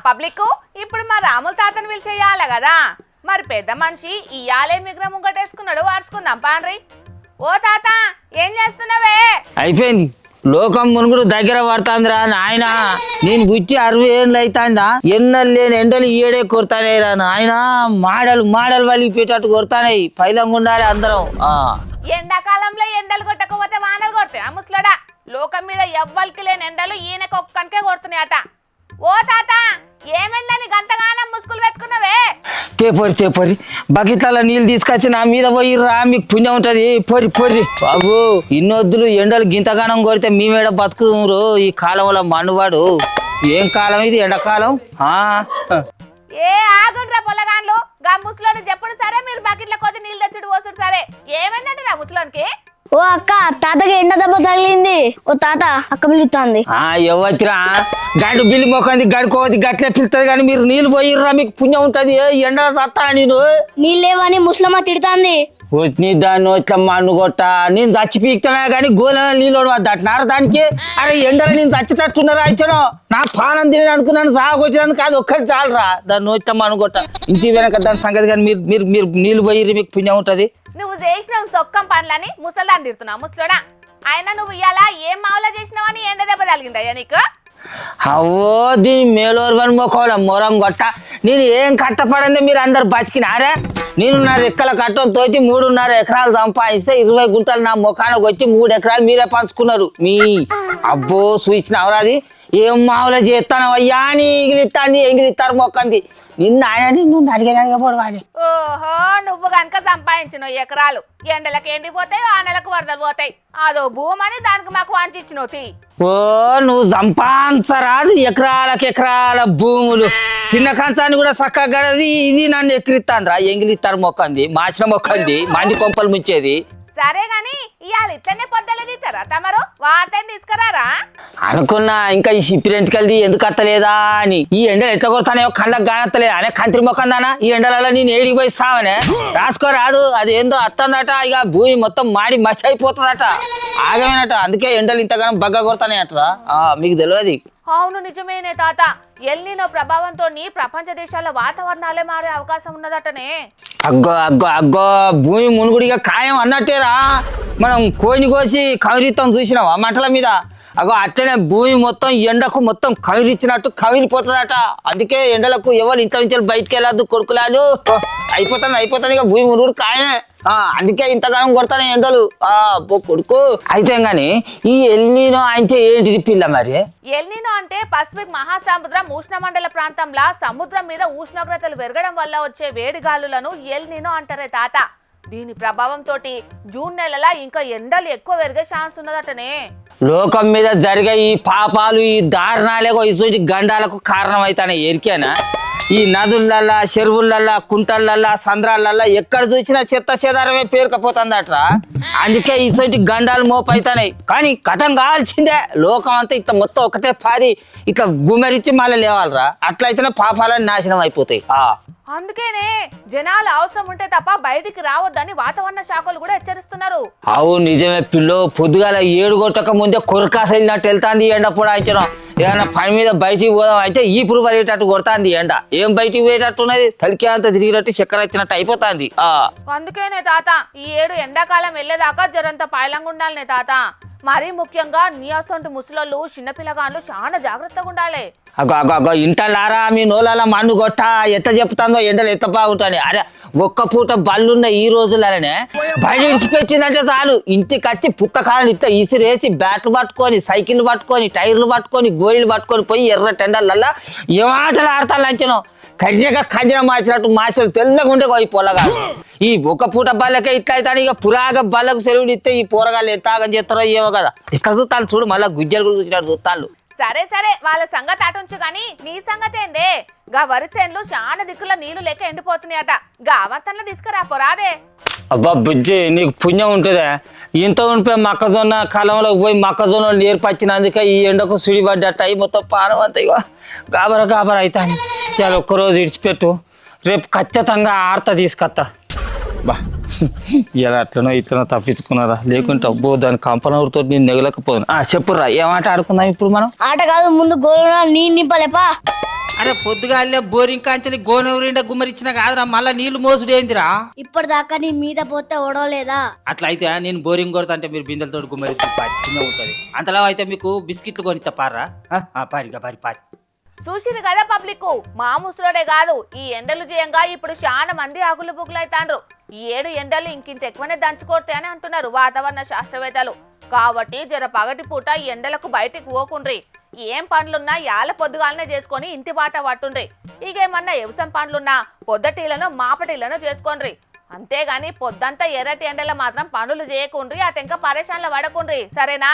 Public ఇప్పుడు మా రాముల తాతను పిలిచేయాలి కదా. మరి పెద్ద మనిషి ఇయాలే మిగ్రం ముంగటేసుకున్నాడు, వార్చుకుందాం పాన్రి. ఓ తాత ఏం చేస్తున్నావే? అయిపోయింది, లోకం మునుగుడు దగ్గర పడుతుందిరా నాయన. నేను బుచ్చి 60 ఏళ్ళు అవుతుందా, ఎన్నెలు లేని ఎండలు ఈడే కొడతానే రా నాయన. మాడలు మాడలు వలిగిపోయేటట్టు కొడతానే. పైలంగా ఉండాలి అందరం. ఎండాకాలంలో ఎండలు కొట్టకపోతే వానలు కొడతాయి ఆ ముసలోడా. లోకం మీద ఎవ్వరికి లేని ఎండలు ఈయనకు ఒక్కనికే కొడుతున్నాయట. ఓ తాత ఏమైందని గంతగానం ముసుగులు పెట్టుకున్నావే? తేపరి బకెట్ల నీళ్ళు తీసుకొచ్చి నా మీద పోయి రా, మీకు పుణ్యం ఉంటది. పొరి బాబు, ఇన్నొద్దులు ఎండలు గింతగానం కొడితే మీ మీద బతుకురు. ఈ కాలంలో మనువాడు ఏం కాలం ఇది, ఎండాకాలం. ఏ ఆగుండ్రా పొలగాన్లు, గా ముసలోని చెప్పుడు సరే, మీరు బకెట్ల కొద్ది నీళ్ళు తెచ్చుడు పోసుడు సరే. ఏమైందండి రా ముసలోనికి? ఓ అక్క, తాతకి ఎండ దెబ్బ తగిలింది. ఓ తాత, అక్క పిలుస్తుంది. ఎవరిరా గడ్డు బిల్లి మొక్కంది, గడుకోవద్ది, గట్లే పిలుతుంది. కానీ మీరు నీళ్ళు పోయిర్రా, మీకు పుణ్యం ఉంటది. ఎండ సత్తా నేను నీళ్ళేవని ముసలమ్మ తిడుతుంది. వచ్చి దాన్ని ఇట్లా మన్ను కొట్ట, నేను చచ్చి పీకుతానే కానీ గోల నీళ్ళు వద్దన్నారు దానికి. అరే ఎండలో నేను చచ్చేటట్టున్నారా ఇచ్చాను. నా పానం తినేది అనుకున్నాను, సాగొచ్చేదానికి అది ఒక్కటి చాలరా. దాన్ని ఇట్లా మన్ను కొట్ట, ఇంటి వెనక దాని సంగతి. కానీ మీరు మీరు మీరు నీళ్ళు పోయిర్రి, మీకు పుణ్యం ఉంటది. నువ్వు చేసిన సొక్కం పనులని ముసలాన్ని తిడుతున్నావు ముసలోడా. ఆయన నువ్వు ఇయ్యాలా ఏం మావులా చేసినావని ఎండ దెబ్బ తగిలిందయ్యా నీకు? అవో దీని మేలోరువని మొక్కల మొరం కొట్ట. నేను ఏం కట్టపడింది, మీరు అందరు బతికినారే. నేను నా రెక్కల కట్టతో 3.5 ఎకరాలు సంపాదిస్తే 20 గుంటలు నా ముఖానికి వచ్చి 3 ఎకరాలు మీరే పంచుకున్నారు. మీ అబ్బో చూసినవరాది ఏం మావులో చేస్తాను అయ్యా అని ఎగిలిస్తాంది, ఎంగిలిస్తారు మొక్కంది. నిన్న ఆయన నిన్ను అడిగేదానిగా. ఓహో, నువ్వు కనుక సంపాదించిన ఎకరాలు ఎండలకు ఎండిపోతాయి, ఆ నెలకు వరదలు పోతాయి. అదో భూమని దానికి మాకు వాంచిచ్చినవుతి. ఓ నువ్వు సంపాదించరాదు ఎకరాల భూములు. చిన్న కంచాన్ని కూడా చక్కగా గడది. ఇది నన్ను ఎక్కిరిస్తాను రా, ఎంగిలిస్తారు మొక్కంది, మాసిన మొక్కంది, మంది కొంపలు ముంచేది. సరే గాని ఇవాళ ఇట్లనే పొద్దులే తీస్తారా తమరు? వార్తని తీసుకురారా అనుకున్నా. ఇంకా ఈ సిప్పిరెంటికల్ది ఎందుకు అత్తలేదా అని. ఈ ఎండలు ఎట్లా కొడతానేమో కళ్ళకు గానత్తలేదు అనే కంత్రి మొక్కందానా. ఈ ఎండలలో నేను ఏడికి పోయి సావనే రాసుకోరాదు. అది ఏందో అత్తందట. ఇక భూమి మొత్తం మాడి మసి అయిపోతుందట, ఆగమేనట. అందుకే ఎండలు ఇంతగానో బగ్గ కొడతానే అట్రా. మీకు తెలియదు. అవును నిజమేనే తాత. ఎల్నినో ప్రభావంతో ప్రపంచ దేశాల వాతావరణాలే మారే అవకాశం ఉన్నదటనే. అగ్గో భూమి మునుగుడిగా ఖాయం అన్నట్టేరా. మనం కోయిని కోసి కవిరిత్తం చూసినావా మంటల మీద? అట్లనే భూమి మొత్తం ఎండకు మొత్తం కవిరిచ్చినట్టు కవిలిపోతుందట. అందుకే ఎండలకు ఎవరు ఇంత నుంచి బయటకు వెళ్ళద్దు కొడుకులాలు. అయిపోతుంది ఇక భూమి మునుగుడు ఖాయమే. అందుకే ఇంతగానం కొడతానే ఎండలు. కొడుకు అయితే గాని ఈ ఎల్నినో అంటే ఏంటిది పిల్ల? మరి ఎల్నినో అంటే పసిఫిక్ మహాసముద్రం ఉష్ణమండల ప్రాంతంలో సముద్రం మీద ఉష్ణోగ్రతలు పెరగడం వల్ల వచ్చే వేడి గాలులను ఎల్నినో అంటారే తాత. దీని ప్రభావంతో జూన్ నెలలో ఇంకా ఎండలు ఎక్కువ పెరిగే ఛాన్స్ ఉన్నదటనే. లోకం మీద జరిగే ఈ పాపాలు, ఈ దారుణాలేగో ఇటువంటి గండాలకు కారణం అవుతానే. ఎరికేనా? ఈ నదులల్లా, చెరువులల్లా, కుంటలల్లా, సంద్రాలల్లా ఎక్కడ చూసినా చెత్త చెదారమే పేరుకపోతుందట్రా. అందుకే ఇటువంటి గండాలు మోపైతాయి. కానీ కథం కావాల్సిందే. లోకం అంతా ఇట్లా మొత్తం ఒకటే పారి ఇట్లా గుమరించి మళ్ళీ లేవాలరా. అట్లయితేనే పాపాలని నాశనం అయిపోతాయి. అందుకేనే జనాలు అవసరం ఉంటే తప్ప బయటికి రావద్దని వాతావరణ శాఖలు కూడా హెచ్చరిస్తున్నారు. అవును నిజమే పిల్లో. పొద్దుగాల 7 కొట్టక ముందే కొరకాస వెళ్ళినట్టు వెళ్తాంది ఎండ. పొడాయించడం ఏదైనా పని మీద బయటికి పోదాం అయితే ఈ పురుగు పడేటట్టు కొడతాంది ఎండ. ఏం బయటికి పోయేటట్టు ఉన్నది, తలికే అంత తిరిగినట్టు చక్కెర వచ్చినట్టు అయిపోతాంది. అందుకేనే తాత ఈ ఏడు ఎండాకాలం వెళ్ళేదాకా జరంత పాయలంగా ఉండాలనే తాత. మరీ ముఖ్యంగా నీయాసొంటి ముసలోళ్ళు, చిన్నపిల్లగాళ్ళు చాలా జాగ్రత్తగా ఉండాలి. అగో ఇంటలారా మీ నోళ్ళ మన్ను కొట్ట ఎట్లా చెప్తాందో ఎండలు ఎంత బాగుంటాయి. అరే ఒక్క పూట బళ్ళున్న ఈ రోజులనే బయట ఇడిచిపెట్టిందంటే చాలు, ఇంటికి వచ్చి పుత్తకాలను ఇస్తే ఇసిరేసి బ్యాట్లు పట్టుకొని, సైకిల్ పట్టుకొని, టైర్లు పట్టుకొని, గోళీలు పట్టుకొని పోయి ఎర్ర టెండర్లల్లా ఏమాటలు ఆడతాను లంచను. కర్రెగా కంజన మార్చినట్టు మార్చలు తెల్లగా ఉండే పోయి పొలగా. ఈ ఒక్క పూట బల్లకే ఇట్లా అవుతాను. ఇక పురాగా బల్లకు సెలవులు ఇస్తే ఈ పూరగాళ్ళు ఎంత ఆగం చేస్తారో ఏమో కదా. ఇట్లా చూస్తాను చూడు, మళ్ళీ గుజ్జలు కూడా చూసినట్టు చూస్తాను. సరే వాళ్ళ సంగతి అటుంచు గాని నీ సంగతి ఏందే? గా వరిసేన్లు చాలా దిక్కుల నీళ్లు లేక ఎండిపోతున్నాయట. గా ఆవర్తనలో తీసుకురా పోరాదే. అబ్బా బుజ్జి నీకు పుణ్యం ఉంటుందా? ఇంత ఉంటే మొక్కజొన్న కాలంలో పోయి మొక్కజొన్న నేర్పచ్చినందుకే ఈ ఎండకు సుడి పడ్డట్టు అయ్యి మొత్తం పానం అంతా ఇక గాబర అవుతాను. చాలా ఒక్కరోజు ఇడిచిపెట్టు, రేపు ఖచ్చితంగా ఆర్త తీసుకొస్తా. బా ఇలా అట్లనో ఇట్లనో తప్పించుకున్నారా, లేకుంటే అబ్బో దాని కంపనూరుతో నేను నెగలేకపోయాను. చెప్పుర్రా ఏమాట ఆడుకుందాం ఇప్పుడు మనం? ఆట కాదు, ముందు గోళ నీళ్ళు నింపాలేపా. అరే పొద్దుగాలే బోరింగ్ కాంచెలి గోనెవరిండ గుమ్మరిచ్చిన కాదురా మళ్ళా నీళ్లు మోసుడేందిరా ఇప్పటిదాకా నీ మీద పోతే ఓడవలేదా? అట్లా అయితే నేను బోరింగ్ కొడతా అంటే మీరు బిందెలతో గుమ్మరిచ్చి చిన్న ఉంటది అంతలా అయితే మీకు బిస్కెట్లు కొనిస్తా పారా పారిగా పారి చూసిరు కదా పబ్లిక్ మా ముసలోడే కాదు ఈ ఎండలు చేయంగా ఇప్పుడు చాలా మంది ఆకులు బుక్కులు అవుతాండ్రు. ఈ 7 ఎండలు ఇంకింత ఎక్కువనే దంచుకోతే అని అంటున్నారు వాతావరణ శాస్త్రవేత్తలు. కాబట్టి జర పగటి పూట ఈ ఎండలకు బయటికి పోకుండ్రి. ఏం పనులున్నా యాల పొద్దుగాలనే చేసుకొని ఇంటి బాట పట్టుండ్రి. ఇకేమన్నా వ్యవసాయం పనులున్నా పొద్దటీలను మాపటీలను చేసుకోండ్రి. అంతేగాని పొద్దంతా ఎర్రటి ఎండల మాత్రం పనులు చేయకుండ్రి. అటెంక పరేషాన్ల పడకుండ్రి. సరేనా?